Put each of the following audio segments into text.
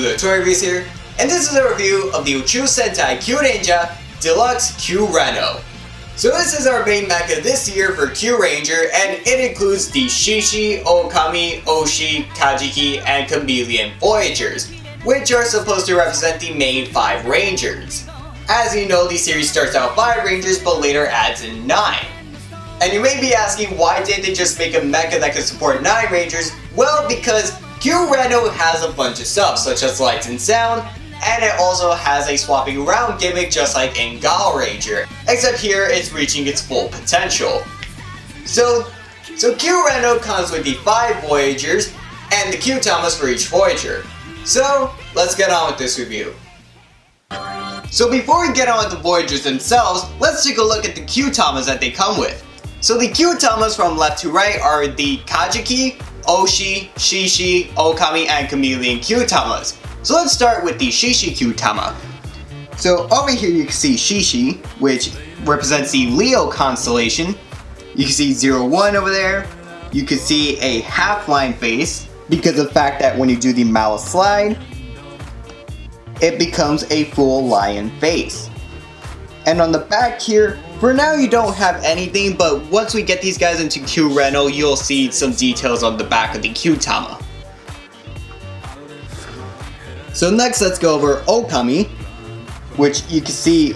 JulioToyReviews here, and this is a review of the Uchuu Sentai Kyuranger Deluxe Kyurenoh. So this is our main mecha this year for Kyuranger, and it includes the Shishi, Okami, Oshi, Kajiki, and Chameleon Voyagers, which are supposed to represent the main 5 Rangers. As you know, the series starts out 5 Rangers but later adds in 9. And you may be asking, why didn't they just make a mecha that could support 9 Rangers? Well, because Kyurenoh has a bunch of stuff, such as lights and sound, and it also has a swapping around gimmick just like in Gal Ranger, except here it's reaching its full potential. So Kyurenoh comes with the 5 Voyagers and the Kyutamas for each Voyager. So let's get on with this review. So before we get on with the Voyagers themselves, let's take a look at the Kyutamas that they come with. So the Kyutamas from left to right are the Kajiki, Oshi, Shishi, Okami, and Chameleon Kyutamas. So let's start with the Shishi Kyutama. So over here you can see Shishi, which represents the Leo constellation. You can see 01 over there. You can see a half line face because of the fact that when you do the mouse slide, it becomes a full lion face. And on the back here, for now you don't have anything, but once we get these guys into Kyurenoh, you'll see some details on the back of the Kyutama. So next let's go over Okami, which you can see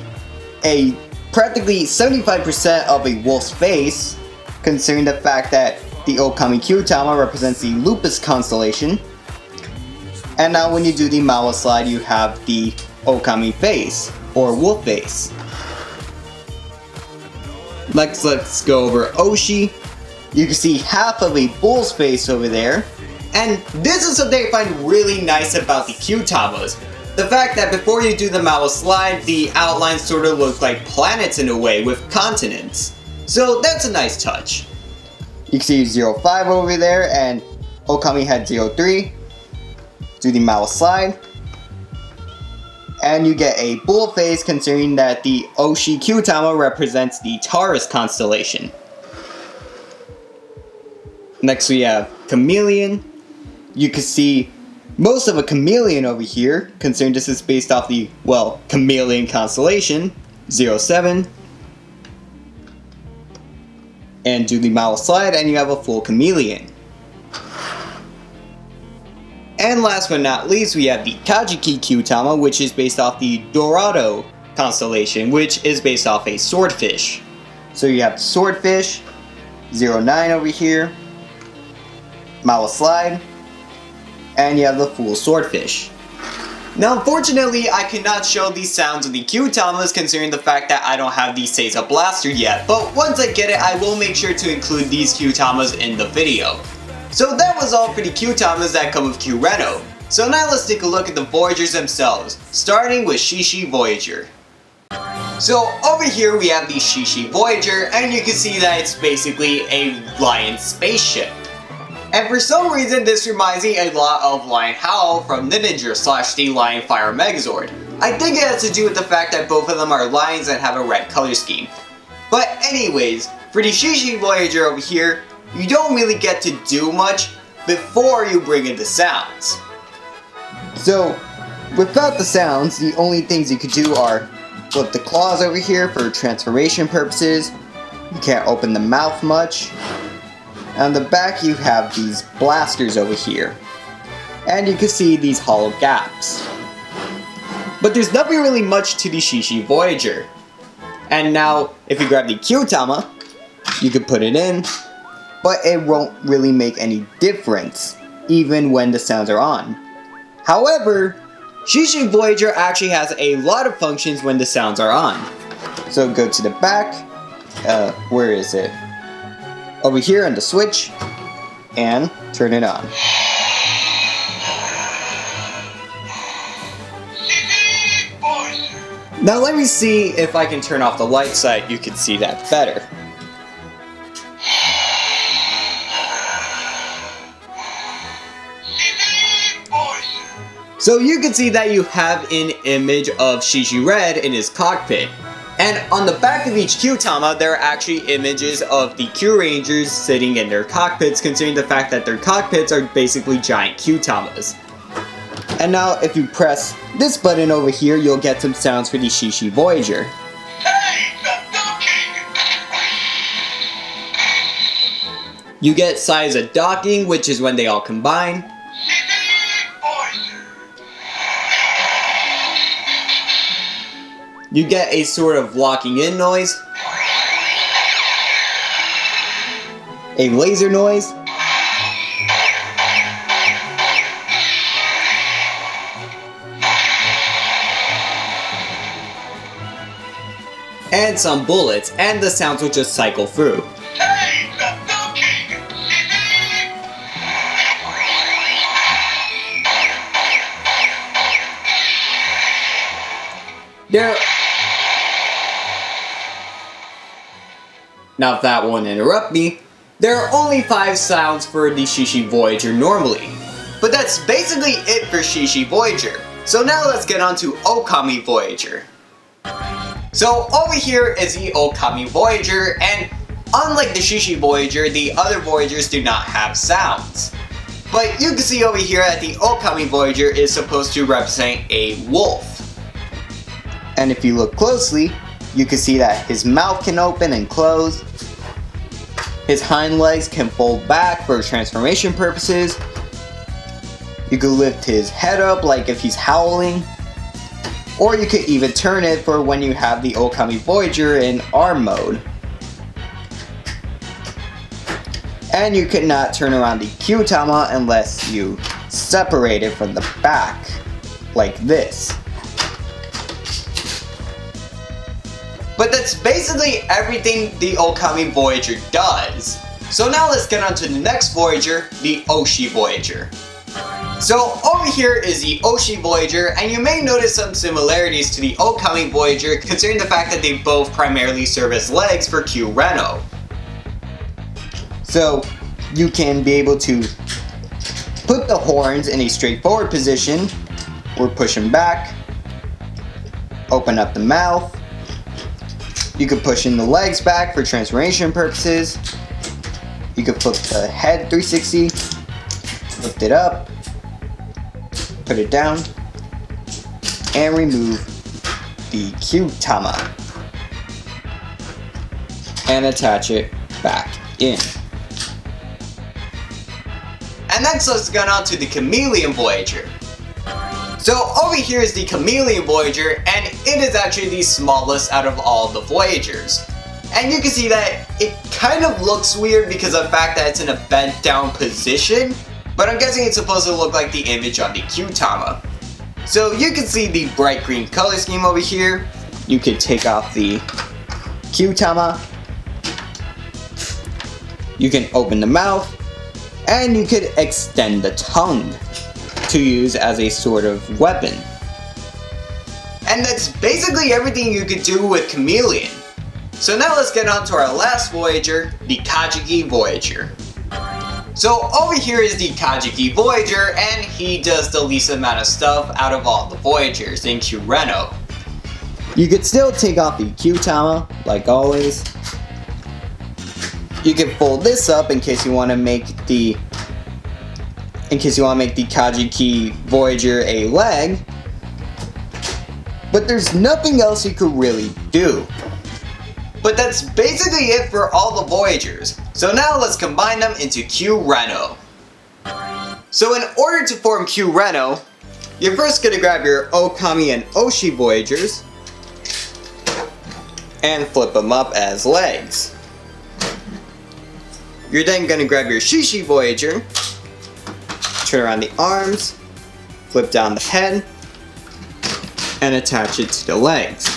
a practically 75% of a wolf's face, considering the fact that the Okami Kyutama represents the Lupus constellation. And now when you do the Mawa slide, you have the Okami face, or wolf face. Next, let's go over Oshi. You can see half of a bull's face over there. And this is something I find really nice about the Kyutamas. The fact that before you do the Mawa slide, the outlines sort of look like planets in a way with continents. So that's a nice touch. You can see 05 over there, and Okami had 03. Do the Mawa slide. And you get a bull face, considering that the Oshi Kyutama represents the Taurus constellation. Next we have Chameleon. You can see most of a chameleon over here, considering this is based off the, well, Chameleon constellation, 07. And do the Mawa slide and you have a full chameleon. And last but not least, we have the Kajiki Kyutama, which is based off the Dorado constellation, which is based off a swordfish. So you have swordfish, 09 over here, Mawa slide, and you have the full swordfish. Now unfortunately, I cannot show these sounds of the Kyutamas considering the fact that I don't have the Seiza Blaster yet, but once I get it, I will make sure to include these Kyutamas in the video. So that was all for the Kyutamas that come with Kyurenoh. So now let's take a look at the Voyagers themselves, starting with Shishi Voyager. So over here we have the Shishi Voyager, and you can see that it's basically a lion spaceship. And for some reason this reminds me a lot of Lion Howl from the Ninja / the Lion Fire Megazord. I think it has to do with the fact that both of them are lions and have a red color scheme. But anyways, for the Shishi Voyager over here, you don't really get to do much before you bring in the sounds. So, without the sounds, the only things you could do are flip the claws over here for transformation purposes. You can't open the mouth much. On the back you have these blasters over here. And you can see these hollow gaps. But there's nothing really much to the Shishi Voyager. And now, if you grab the Kyutama, you can put it in. But it won't really make any difference, even when the sounds are on. However, Shishi Voyager actually has a lot of functions when the sounds are on. So go to the back, where is it? Over here on the switch, and turn it on. Now let me see if I can turn off the light so you can see that better. So you can see that you have an image of Shishi Red in his cockpit. And on the back of each Kyutama, there are actually images of the Kyurangers sitting in their cockpits, considering the fact that their cockpits are basically giant Kyutamas. And now if you press this button over here, you'll get some sounds for the Shishi Voyager. Hey, the docking! You get size of docking, which is when they all combine. Voyager! You get a sort of locking in noise, a laser noise, and some bullets, and the sounds will just cycle through. Hey, the docking! Now if that won't interrupt me, there are only 5 sounds for the Shishi Voyager normally. But that's basically it for Shishi Voyager. So now let's get on to Okami Voyager. So over here is the Okami Voyager, and unlike the Shishi Voyager, the other Voyagers do not have sounds. But you can see over here that the Okami Voyager is supposed to represent a wolf. And if you look closely, you can see that his mouth can open and close. His hind legs can fold back for transformation purposes. You could lift his head up like if he's howling. Or you could even turn it for when you have the Okami Voyager in arm mode. And you could not turn around the Kyutama unless you separate it from the back, like this. But that's basically everything the Okami Voyager does. So now let's get on to the next Voyager, the Oshi Voyager. So over here is the Oshi Voyager, and you may notice some similarities to the Okami Voyager considering the fact that they both primarily serve as legs for Kyurenoh. So you can be able to put the horns in a straightforward position, or push them back, open up the mouth. You could push in the legs back for transformation purposes. You could flip the head 360, lift it up, put it down, and remove the Kyutama. And attach it back in. And next let's get on to the Chameleon Voyager. So over here is the Chameleon Voyager, and it is actually the smallest out of all the Voyagers. And you can see that it kind of looks weird because of the fact that it's in a bent down position, but I'm guessing it's supposed to look like the image on the Kyutama. So you can see the bright green color scheme over here. You could take off the Kyutama. You can open the mouth, and you could extend the tongue to use as a sort of weapon. And that's basically everything you could do with Chameleon. So now let's get on to our last Voyager, the Kajiki Voyager. So over here is the Kajiki Voyager, and he does the least amount of stuff out of all the Voyagers in Kyurenoh. You could still take off the Kyutama, like always. You can fold this up in case you want to make the Kajiki Voyager a leg, but there's nothing else you could really do. But that's basically it for all the Voyagers. So now let's combine them into Kyurenoh. So in order to form Kyurenoh, you're first going to grab your Okami and Oshi Voyagers and flip them up as legs. You're then going to grab your Shishi Voyager, turn around the arms, flip down the head, and attach it to the legs.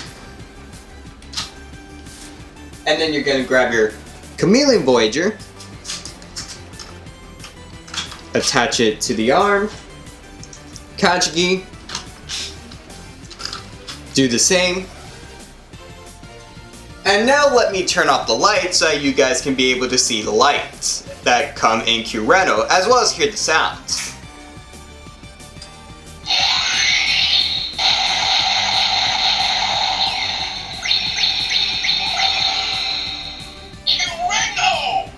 And then you're going to grab your Chameleon Voyager, attach it to the arm, Kajiki, do the same. And now let me turn off the lights so you guys can be able to see the lights that come in Kyurenoh, as well as hear the sounds. Kyurenoh!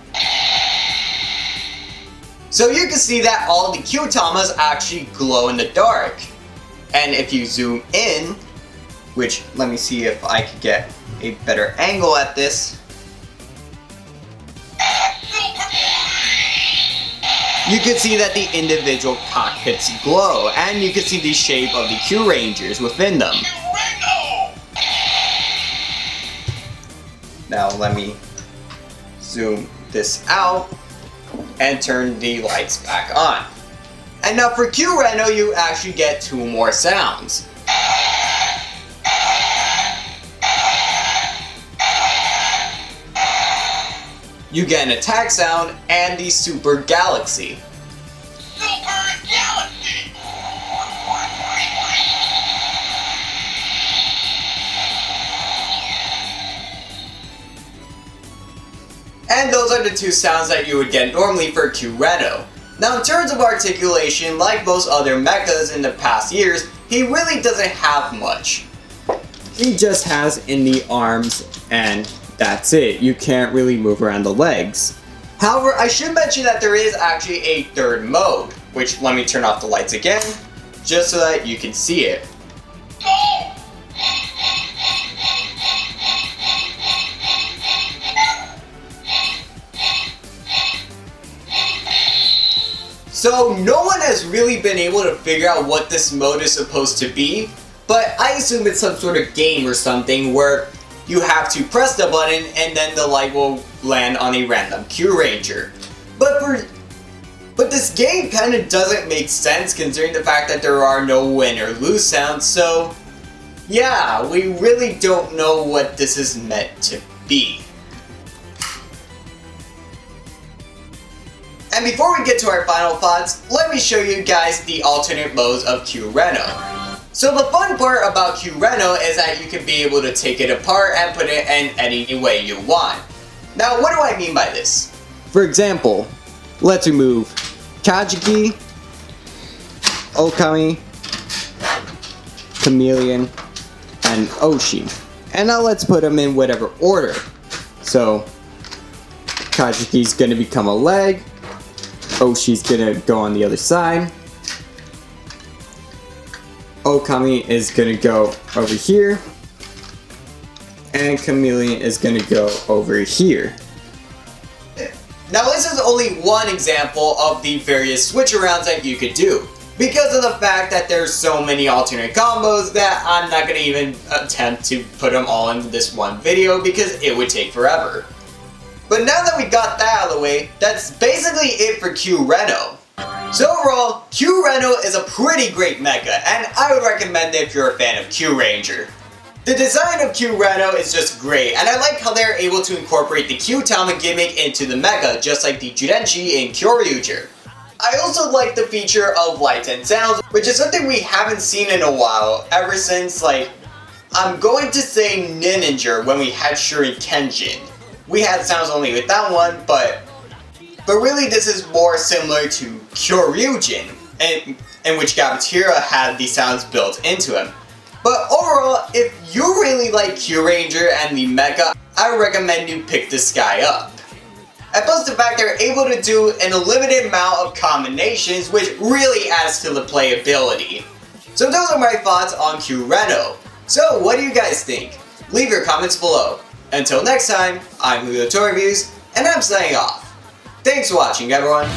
So you can see that all the Kyutamas actually glow in the dark. And if you zoom in, which let me see if I could get a better angle at this. You can see that the individual cockpits glow, and you can see the shape of the Kyurangers within them. Kyurenoh! Now let me zoom this out and turn the lights back on. And now for Kyurenoh, you actually get two more sounds. You get an attack sound and the Super Galaxy. Super Galaxy! And those are the two sounds that you would get normally for Kyurenoh. Now in terms of articulation, like most other mechas in the past years, he really doesn't have much. He just has in the arms and that's it. You can't really move around the legs. However, I should mention that there is actually a third mode, which let me turn off the lights again, just so that you can see it. Go! So no one has really been able to figure out what this mode is supposed to be, but I assume it's some sort of game or something where you have to press the button and then the light will land on a random Kyuranger. But this game kind of doesn't make sense considering the fact that there are no win or lose sounds, so yeah, we really don't know what this is meant to be. And before we get to our final thoughts, let me show you guys the alternate modes of Kyurenoh. So the fun part about Kyurenoh is that you can be able to take it apart and put it in any way you want. Now what do I mean by this? For example, let's remove Kajiki, Okami, Chameleon, and Oshi. And now let's put them in whatever order. So Kajiki's gonna become a leg, Oshi's gonna go on the other side, Okami is gonna go over here, and Chameleon is gonna go over here. Now this is only one example of the various switch arounds that you could do, because of the fact that there's so many alternate combos that I'm not gonna even attempt to put them all in this one video because it would take forever. But now that we got that out of the way, that's basically it for Kyurenoh. So overall, Kyurenoh is a pretty great mecha, and I would recommend it if you're a fan of Kyuranger. The design of Kyurenoh is just great, and I like how they're able to incorporate the Kyutama gimmick into the mecha, just like the Judenchi in Kyuranger. I also like the feature of lights and sounds, which is something we haven't seen in a while, ever since, I'm going to say Ninninger when we had Shurikenshin. We had sounds only with that one, but really this is more similar to Kyoryujin, in which Gabatira had the sounds built into him. But overall, if you really like Kyuranger and the mecha, I would recommend you pick this guy up. And plus the fact they're able to do an unlimited amount of combinations, which really adds to the playability. So those are my thoughts on Kyurenoh. So what do you guys think? Leave your comments below. Until next time, I'm JulioToyReviews, and I'm signing off. Thanks for watching, everyone.